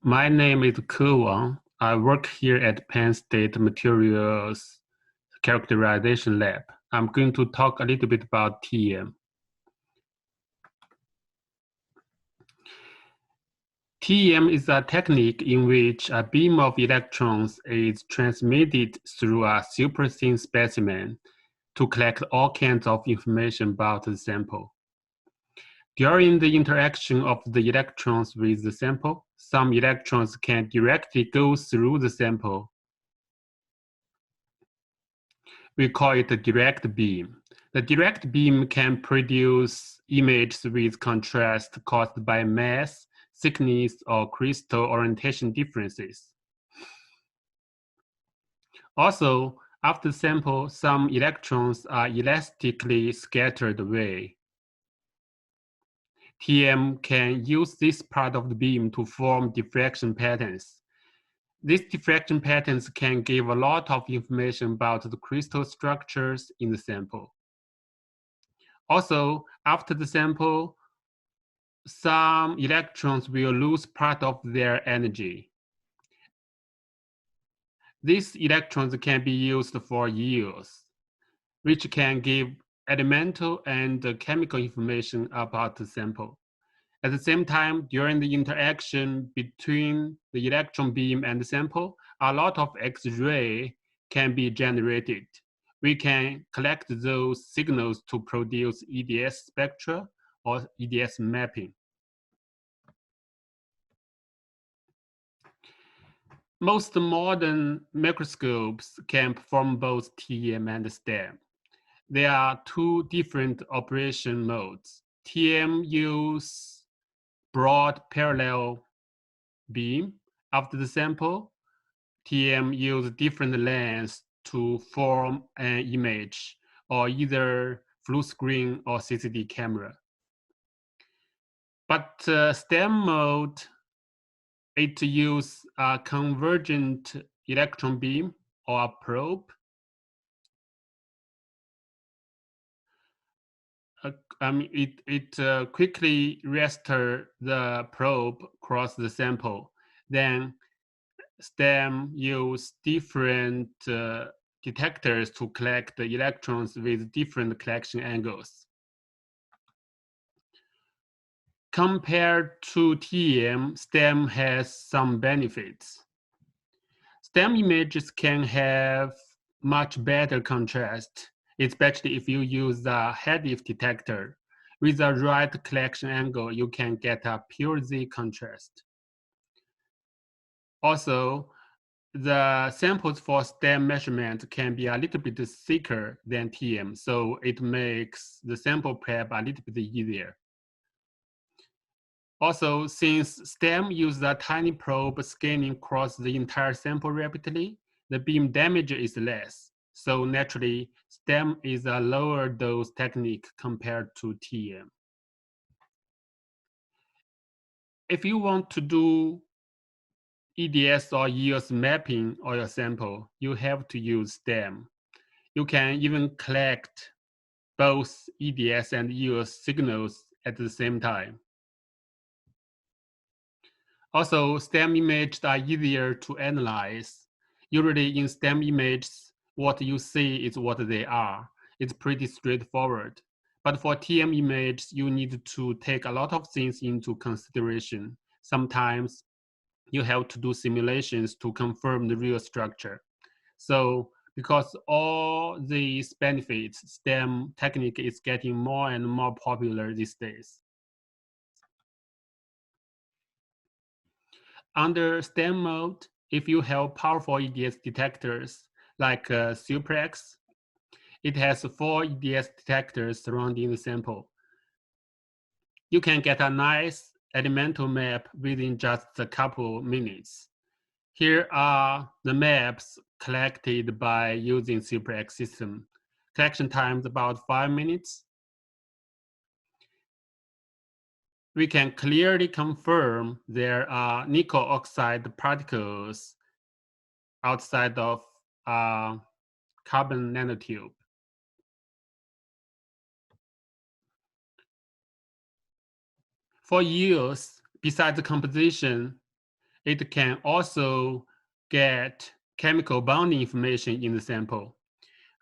My name is Ke Wang. I work here at Penn State Materials Characterization Lab. I'm going to talk a little bit about TEM. TEM is a technique in which a beam of electrons is transmitted through a super thin specimen to collect all kinds of information about the sample. During the interaction of the electrons with the sample, some electrons can directly go through the sample. We call it a direct beam. The direct beam can produce images with contrast caused by mass, thickness, or crystal orientation differences. Also, after sample, some electrons are elastically scattered away. TM can use this part of the beam to form diffraction patterns. These diffraction patterns can give a lot of information about the crystal structures in the sample. Also, after the sample, some electrons will lose part of their energy. These electrons can be used for years, which can give elemental and chemical information about the sample. At the same time, during the interaction between the electron beam and the sample, a lot of X-ray can be generated. We can collect those signals to produce EDS spectra or EDS mapping. Most modern microscopes can perform both TEM and STEM. There are two different operation modes. TEM use broad parallel beam. After the sample, TEM use different lengths to form an image, or either full screen or CCD camera. But STEM mode, it uses a convergent electron beam or a probe. It quickly register the probe across the sample. Then STEM use different detectors to collect the electrons with different collection angles. Compared to TEM, STEM has some benefits. STEM images can have much better contrast, especially if you use the head-if detector. With the right collection angle, you can get a pure Z contrast. Also, the samples for STEM measurement can be a little bit thicker than TEM, so it makes the sample prep a little bit easier. Also, since STEM uses a tiny probe scanning across the entire sample rapidly, the beam damage is less. So naturally, STEM is a lower dose technique compared to TEM. If you want to do EDS or EOS mapping on your sample, you have to use STEM. You can even collect both EDS and EOS signals at the same time. Also, STEM images are easier to analyze. Usually in STEM images, what you see is what they are. It's pretty straightforward. But for TM images, you need to take a lot of things into consideration. Sometimes you have to do simulations to confirm the real structure. So because all these benefits, STEM technique is getting more and more popular these days. Under STEM mode, if you have powerful EDS detectors like SuperX, it has 4 EDS detectors surrounding the sample. You can get a nice elemental map within just a couple minutes. Here are the maps collected by using SuperX system. Collection time is about 5 minutes. We can clearly confirm there are nickel oxide particles outside of a carbon nanotube. For years, besides the composition, It can also get chemical bonding information in the sample.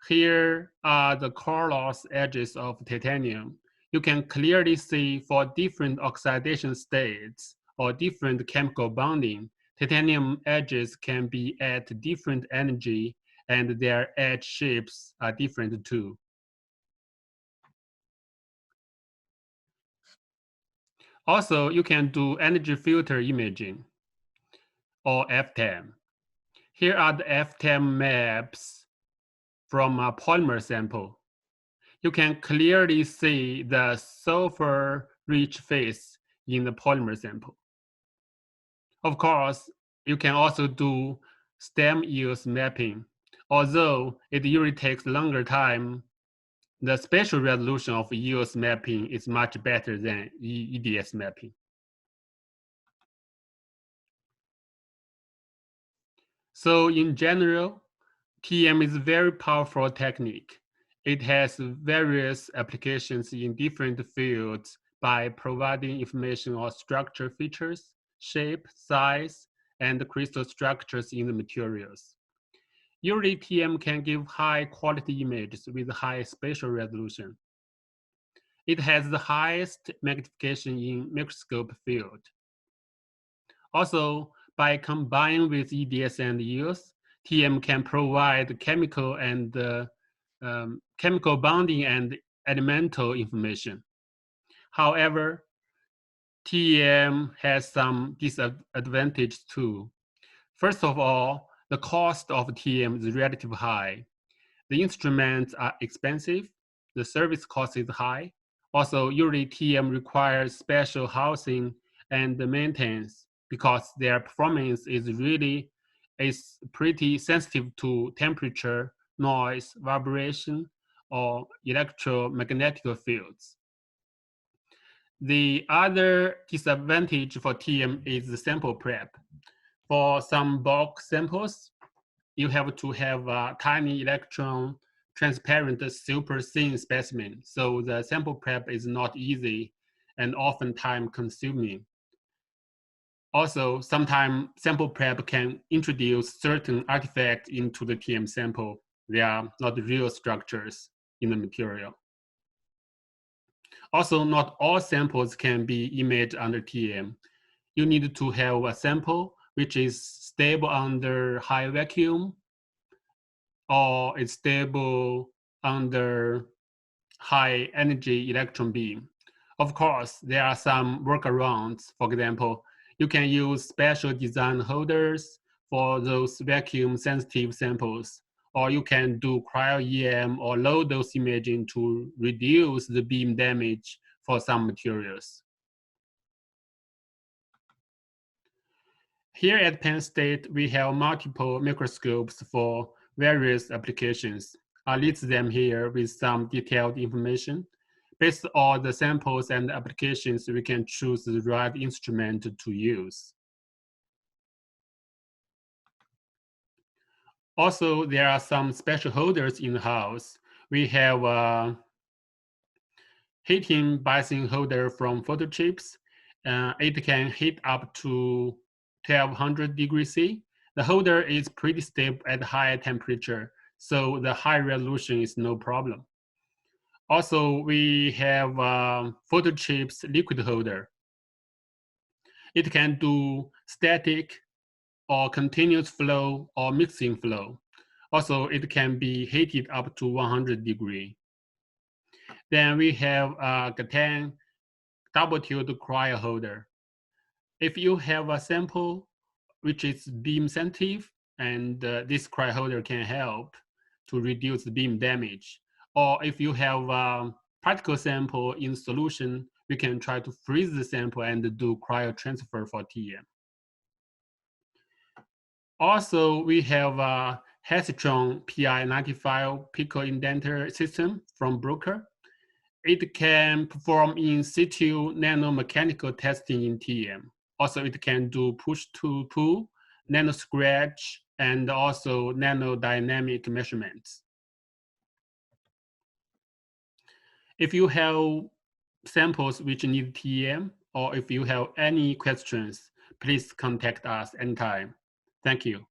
Here are the core loss edges of titanium. You can clearly see for different oxidation states or different chemical bonding, titanium edges can be at different energy and their edge shapes are different too. Also, you can do energy filter imaging or FTEM. Here are the FTEM maps from a polymer sample. You can clearly see the sulfur-rich phase in the polymer sample. Of course, you can also do stem yields mapping. Although it usually takes longer time, the spatial resolution of yields mapping is much better than EDS mapping. So in general, TEM is a very powerful technique. It has various applications in different fields by providing information on structure features, shape, size, and crystal structures in the materials. Usually, TEM can give high-quality images with high spatial resolution. It has the highest magnification in microscope field. Also, by combining with EDS and EOS, TEM can provide chemical and chemical bonding and elemental information. However, TEM has some disadvantages too. First of all, the cost of TEM is relatively high. The instruments are expensive. The service cost is high. Also, usually TEM requires special housing and maintenance because their performance is pretty sensitive to temperature, noise, vibration, or electromagnetic fields. The other disadvantage for TEM is the sample prep. For some bulk samples, you have to have a tiny electron transparent super thin specimen. So the sample prep is not easy and often time consuming. Also, sometimes sample prep can introduce certain artifacts into the TEM sample. They are not real structures in the material. Also, not all samples can be imaged under TEM. You need to have a sample which is stable under high vacuum or is stable under high energy electron beam. Of course, there are some workarounds. For example, you can use special design holders for those vacuum sensitive samples, or you can do cryo-EM or low dose imaging to reduce the beam damage for some materials. Here at Penn State, we have multiple microscopes for various applications. I list them here with some detailed information. Based on the samples and applications, we can choose the right instrument to use. Also, there are some special holders in the house. We have a heating biasing holder from photochips. It can heat up to 1200 degrees C. The holder is pretty stable at high temperature, so the high resolution is no problem. Also, we have photochips liquid holder. It can do static or continuous flow or mixing flow. Also, it can be heated up to 100 degrees. Then we have a Gatan double-tube cryo holder. If you have a sample which is beam sensitive, and this cryo holder can help to reduce the beam damage. Or if you have a particle sample in solution, we can try to freeze the sample and do cryo transfer for TEM. Also, we have a Hesitron PI95 pico indenter system from Bruker. It can perform in situ nanomechanical testing in TEM. Also, it can do push-to-pull, nano-scratch, and also nanodynamic measurements. If you have samples which need TEM, or if you have any questions, please contact us anytime. Thank you.